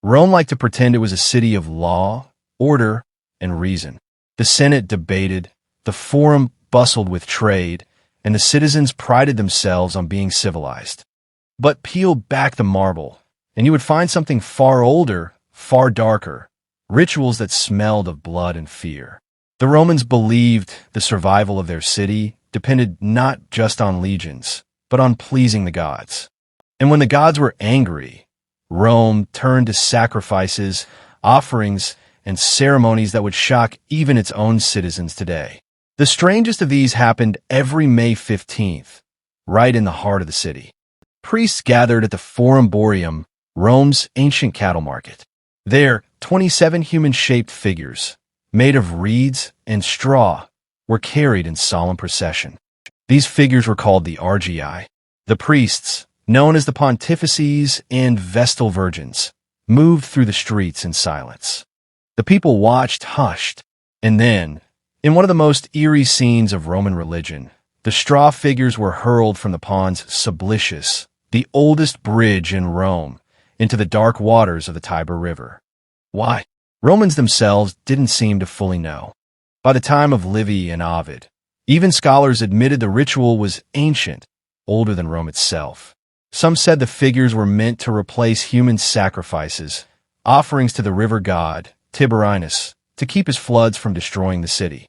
Rome liked to pretend it was a city of law, order, and reason. The Senate debated, the Forum bustled with trade, and the citizens prided themselves on being civilized. But peel back the marble, and you would find something far older, far darker, rituals that smelled of blood and fear. The Romans believed the survival of their city depended not just on legions, but on pleasing the gods. And when the gods were angry, Rome turned to sacrifices, offerings, and ceremonies that would shock even its own citizens today. The strangest of these happened every May 15th, right in the heart of the city. Priests gathered at the Forum Boarium, Rome's ancient cattle market. There, 27 human-shaped figures, made of reeds and straw, were carried in solemn procession. These figures were called the argii. The priests, known as the pontifices and vestal virgins, moved through the streets in silence. The people watched hushed, and then, in one of the most eerie scenes of Roman religion, the straw figures were hurled from the Pons Sublicius, the oldest bridge in Rome, into the dark waters of the Tiber River. Why? Romans themselves didn't seem to fully know. By the time of Livy and Ovid, even scholars admitted the ritual was ancient, older than Rome itself. Some said the figures were meant to replace human sacrifices, offerings to the river god, Tiberinus, to keep his floods from destroying the city.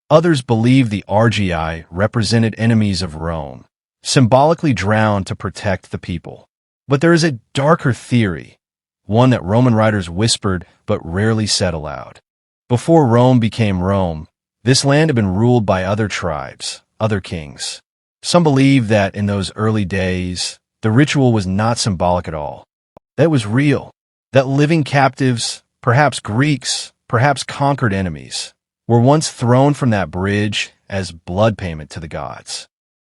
Others believed the argii represented enemies of Rome, symbolically drowned to protect the people. But there is a darker theory, one that Roman writers whispered but rarely said aloud. Before Rome became Rome, this land had been ruled by other tribes, other kings. Some believe that in those early days, the ritual was not symbolic at all. That it was real, that living captives, perhaps Greeks, perhaps conquered enemies, were once thrown from that bridge as blood payment to the gods.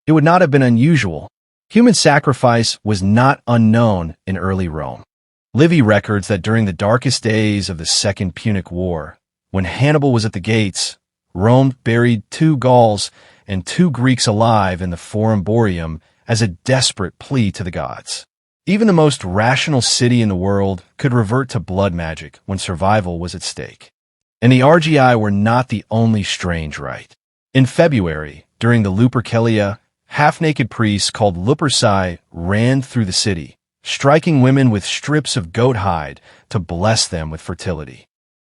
It would not have been unusual. Human sacrifice was not unknown in early Rome. Livy records that during the darkest days of the Second Punic War, when Hannibal was at the gates, Rome buried 2 Gauls and 2 Greeks alive in the Forum Boarium as a desperate plea to the gods. Even the most rational city in the world could revert to blood magic when survival was at stake. And the argii were not the only strange rite. In February, during the Lupercalia, half-naked priests called Luperci ran through the city, striking women with strips of goat hide to bless them with fertility.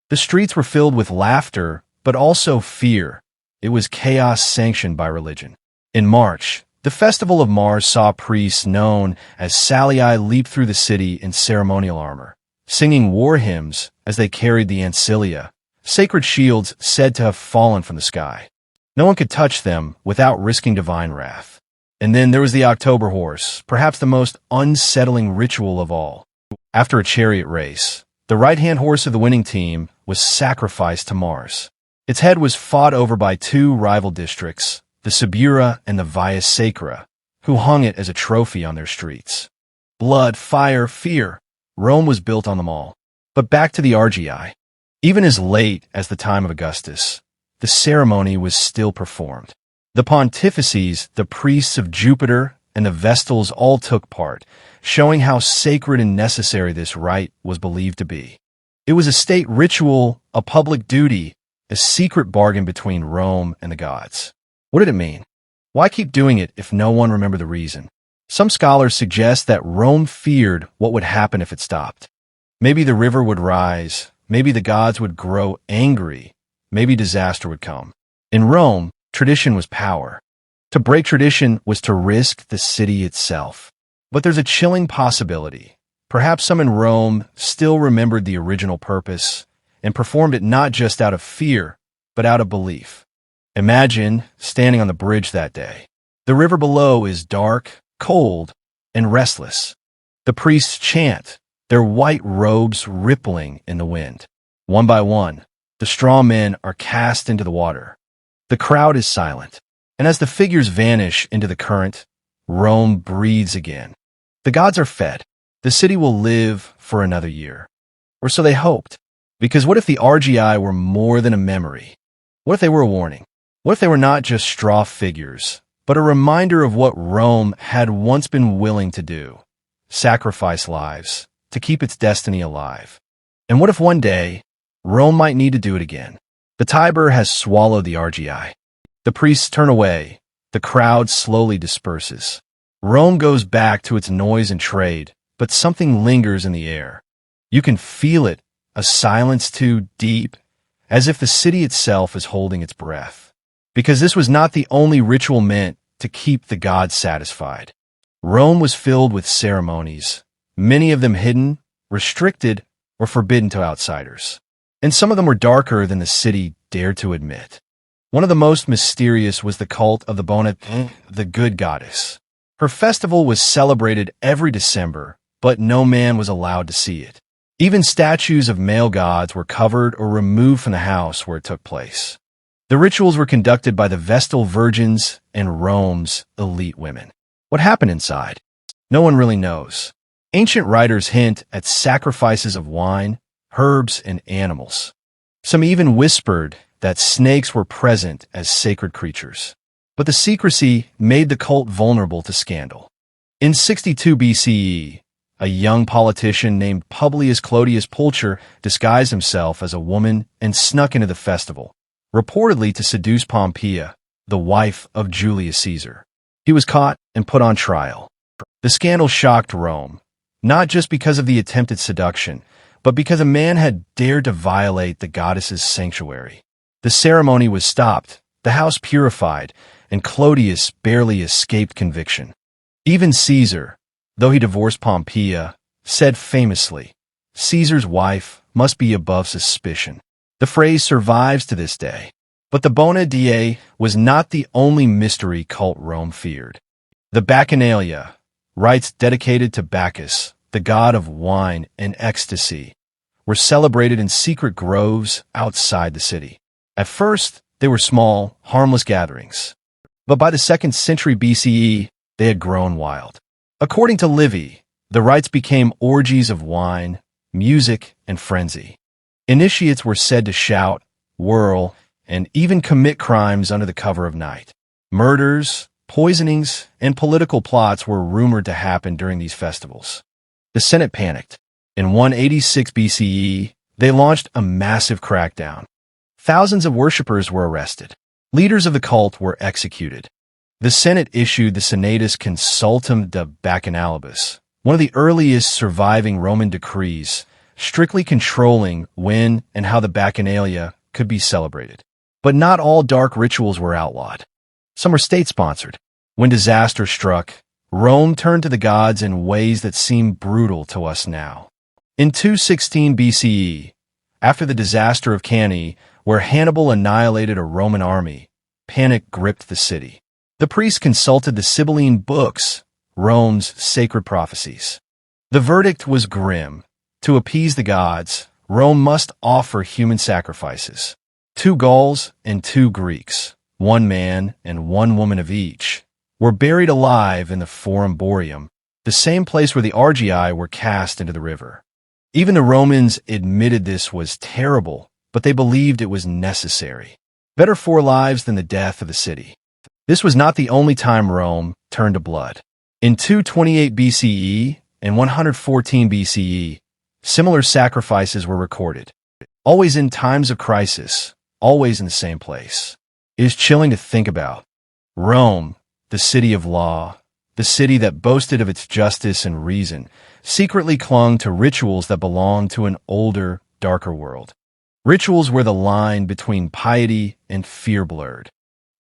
The streets were filled with laughter, but also fear. It was chaos sanctioned by religion. In March, the festival of Mars saw priests known as Salii leap through the city in ceremonial armor, singing war hymns as they carried the ancilia, sacred shields said to have fallen from the sky. No one could touch them without risking divine wrath. And then there was the October horse, perhaps the most unsettling ritual of all. After a chariot race, the right-hand horse of the winning team was sacrificed to Mars. Its head was fought over by 2 rival districts, the Subura and the Via Sacra, who hung it as a trophy on their streets. Blood, fire, fear. Rome was built on them all. But back to the argii. Even as late as the time of Augustus, the ceremony was still performed. The pontifices, the priests of Jupiter, and the Vestals all took part, showing how sacred and necessary this rite was believed to be. It was a state ritual, a public duty, a secret bargain between Rome and the gods. What did it mean? Why keep doing it if no one remembered the reason? Some scholars suggest that Rome feared what would happen if it stopped. Maybe the river would rise, maybe the gods would grow angry, maybe disaster would come. In Rome, tradition was power. To break tradition was to risk the city itself. But there's a chilling possibility. Perhaps some in Rome still remembered the original purpose and performed it not just out of fear, but out of belief. Imagine standing on the bridge that day. The river below is dark, cold, and restless. The priests chant, their white robes rippling in the wind. One by one, the straw men are cast into the water. The crowd is silent, and as the figures vanish into the current, Rome breathes again. The gods are fed. The city will live for another year. Or so they hoped. Because what if the argii were more than a memory? What if they were a warning? What if they were not just straw figures, but a reminder of what Rome had once been willing to do? Sacrifice lives, to keep its destiny alive. And what if one day, Rome might need to do it again? The Tiber has swallowed the argii. The priests turn away. The crowd slowly disperses. Rome goes back to its noise and trade, but something lingers in the air. You can feel it, a silence too deep, as if the city itself is holding its breath. Because this was not the only ritual meant to keep the gods satisfied. Rome was filled with ceremonies, many of them hidden, restricted, or forbidden to outsiders. And some of them were darker than the city dared to admit. One of the most mysterious was the cult of the Bona, the good goddess. Her festival was celebrated every December, but no man was allowed to see it. Even statues of male gods were covered or removed from the house where it took place. The rituals were conducted by the Vestal virgins and Rome's elite women. What happened inside? No one really knows. Ancient writers hint at sacrifices of wine, herbs, and animals. Some even whispered that snakes were present as sacred creatures. But the secrecy made the cult vulnerable to scandal. In 62 BCE, a young politician named Publius Clodius Pulcher disguised himself as a woman and snuck into the festival, reportedly to seduce Pompeia, the wife of Julius Caesar. He was caught and put on trial. The scandal shocked Rome, not just because of the attempted seduction, but because a man had dared to violate the goddess's sanctuary. The ceremony was stopped, the house purified, and Clodius barely escaped conviction. Even Caesar, though he divorced Pompeia, said famously, "Caesar's wife must be above suspicion." The phrase survives to this day. But the Bona Dei was not the only mystery cult Rome feared. The Bacchanalia, rites dedicated to Bacchus, the god of wine and ecstasy, were celebrated in secret groves outside the city. At first, they were small, harmless gatherings. But by the 2nd century BCE, they had grown wild. According to Livy, the rites became orgies of wine, music, and frenzy. Initiates were said to shout, whirl, and even commit crimes under the cover of night. Murders, poisonings, and political plots were rumored to happen during these festivals. The Senate panicked. In 186 BCE, they launched a massive crackdown. Thousands of worshippers were arrested. Leaders of the cult were executed. The Senate issued the Senatus Consultum de Bacchanalibus, one of the earliest surviving Roman decrees, strictly controlling when and how the Bacchanalia could be celebrated. But not all dark rituals were outlawed. Some were state-sponsored. When disaster struck, Rome turned to the gods in ways that seem brutal to us now. In 216 BCE, after the disaster of Cannae, where Hannibal annihilated a Roman army, panic gripped the city. The priests consulted the Sibylline books, Rome's sacred prophecies. The verdict was grim. To appease the gods, Rome must offer human sacrifices. 2 Gauls and 2 Greeks, 1 man and 1 woman of each, were buried alive in the Forum Boreum, the same place where the argii were cast into the river. Even the Romans admitted this was terrible, but they believed it was necessary. Better 4 lives than the death of the city. This was not the only time Rome turned to blood. In 228 BCE and 114 BCE, similar sacrifices were recorded. Always in times of crisis, always in the same place. It is chilling to think about. Rome, the city of law, the city that boasted of its justice and reason, secretly clung to rituals that belonged to an older, darker world. Rituals where the line between piety and fear blurred.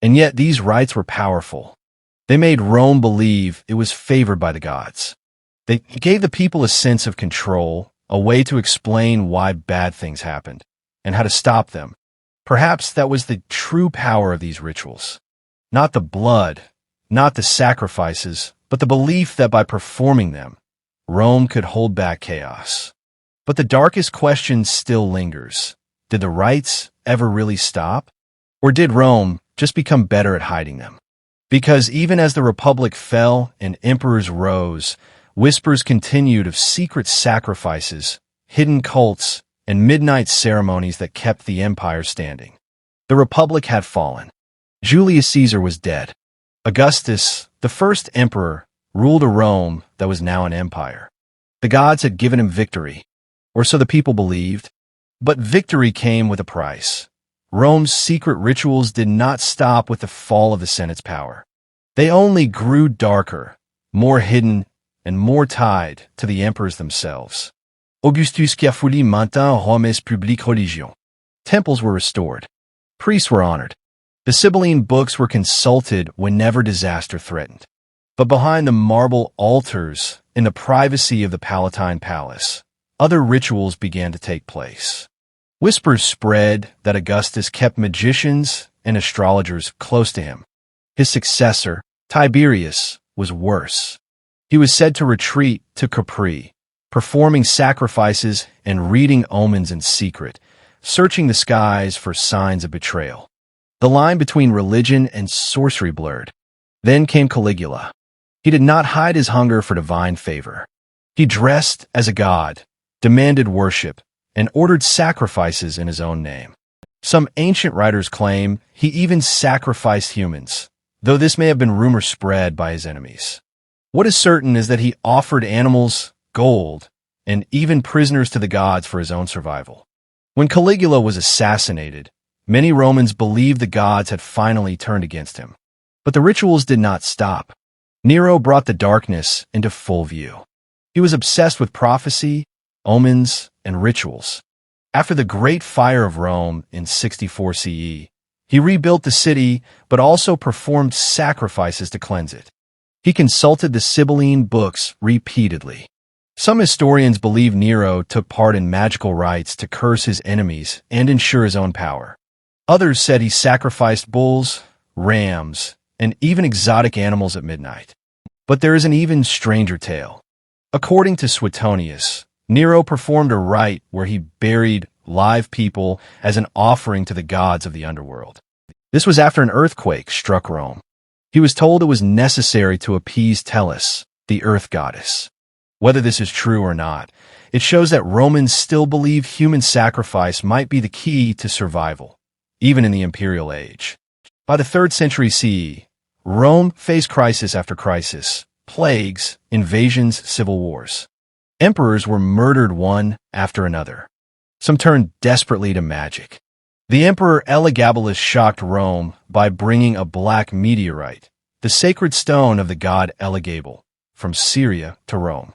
And yet these rites were powerful. They made Rome believe it was favored by the gods. They gave the people a sense of control, a way to explain why bad things happened, and how to stop them. Perhaps that was the true power of these rituals. Not the blood, not the sacrifices, but the belief that by performing them, Rome could hold back chaos. But the darkest question still lingers. Did the rites ever really stop? Or did Rome just become better at hiding them? Because even as the Republic fell and emperors rose, whispers continued of secret sacrifices, hidden cults, and midnight ceremonies that kept the empire standing. The Republic had fallen. Julius Caesar was dead. Augustus, the first emperor, ruled a Rome that was now an empire. The gods had given him victory, or so the people believed. But victory came with a price. Rome's secret rituals did not stop with the fall of the Senate's power. They only grew darker, more hidden, and more tied to the emperors themselves. Augustus Schiaffulli maintint Rome's publique religion. Temples were restored. Priests were honored. The Sibylline books were consulted whenever disaster threatened. But behind the marble altars, in the privacy of the Palatine Palace, other rituals began to take place. Whispers spread that Augustus kept magicians and astrologers close to him. His successor, Tiberius, was worse. He was said to retreat to Capri, performing sacrifices and reading omens in secret, searching the skies for signs of betrayal. The line between religion and sorcery blurred. Then came Caligula. He did not hide his hunger for divine favor. He dressed as a god, demanded worship, and ordered sacrifices in his own name. Some ancient writers claim he even sacrificed humans, though this may have been rumor spread by his enemies. What is certain is that he offered animals, gold, and even prisoners to the gods for his own survival. When Caligula was assassinated, many Romans believed the gods had finally turned against him. But the rituals did not stop. Nero brought the darkness into full view. He was obsessed with prophecy, omens, and rituals. After the Great Fire of Rome in 64 CE, he rebuilt the city but also performed sacrifices to cleanse it. He consulted the Sibylline books repeatedly. Some historians believe Nero took part in magical rites to curse his enemies and ensure his own power. Others said he sacrificed bulls, rams, and even exotic animals at midnight. But there is an even stranger tale. According to Suetonius, Nero performed a rite where he buried live people as an offering to the gods of the underworld. This was after an earthquake struck Rome. He was told it was necessary to appease Tellus, the earth goddess. Whether this is true or not, it shows that Romans still believe human sacrifice might be the key to survival, even in the imperial age. By the 3rd century CE, Rome faced crisis after crisis, plagues, invasions, civil wars. Emperors were murdered one after another. Some turned desperately to magic. The emperor Elagabalus shocked Rome by bringing a black meteorite, the sacred stone of the god Elagabal, from Syria to Rome.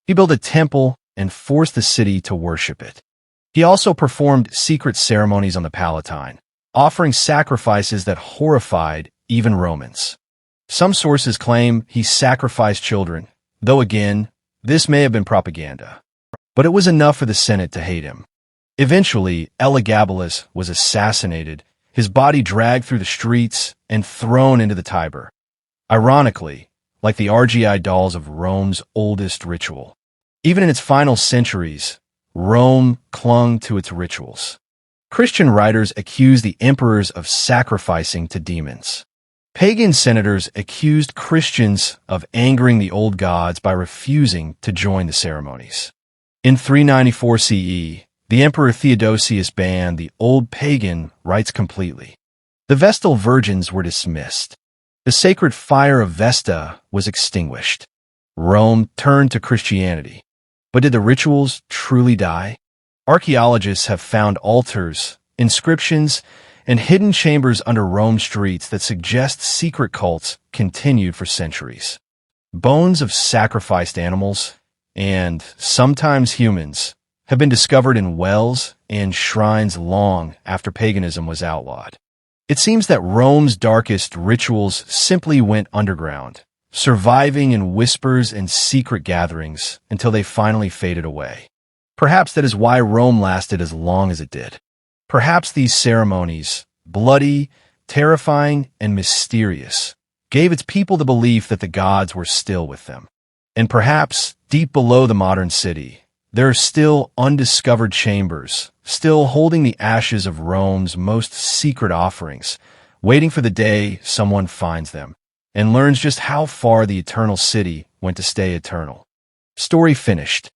He built a temple and forced the city to worship it. He also performed secret ceremonies on the Palatine, offering sacrifices that horrified even Romans. Some sources claim he sacrificed children, though again, this may have been propaganda. But it was enough for the Senate to hate him. Eventually, Elagabalus was assassinated, his body dragged through the streets and thrown into the Tiber. Ironically, like the Argii dolls of Rome's oldest ritual. Even in its final centuries, Rome clung to its rituals. Christian writers accused the emperors of sacrificing to demons. Pagan senators accused Christians of angering the old gods by refusing to join the ceremonies. In 394 CE, the Emperor Theodosius banned the old pagan rites completely. The Vestal virgins were dismissed. The sacred fire of Vesta was extinguished. Rome turned to Christianity. But did the rituals truly die? Archaeologists have found altars, inscriptions, and hidden chambers under Rome streets that suggest secret cults continued for centuries. Bones of sacrificed animals, and sometimes humans, have been discovered in wells and shrines long after paganism was outlawed. It seems that Rome's darkest rituals simply went underground, surviving in whispers and secret gatherings until they finally faded away. Perhaps that is why Rome lasted as long as it did. Perhaps these ceremonies, bloody, terrifying, and mysterious, gave its people the belief that the gods were still with them. And perhaps, deep below the modern city, there are still undiscovered chambers, still holding the ashes of Rome's most secret offerings, waiting for the day someone finds them and learns just how far the eternal city went to stay eternal. Story finished.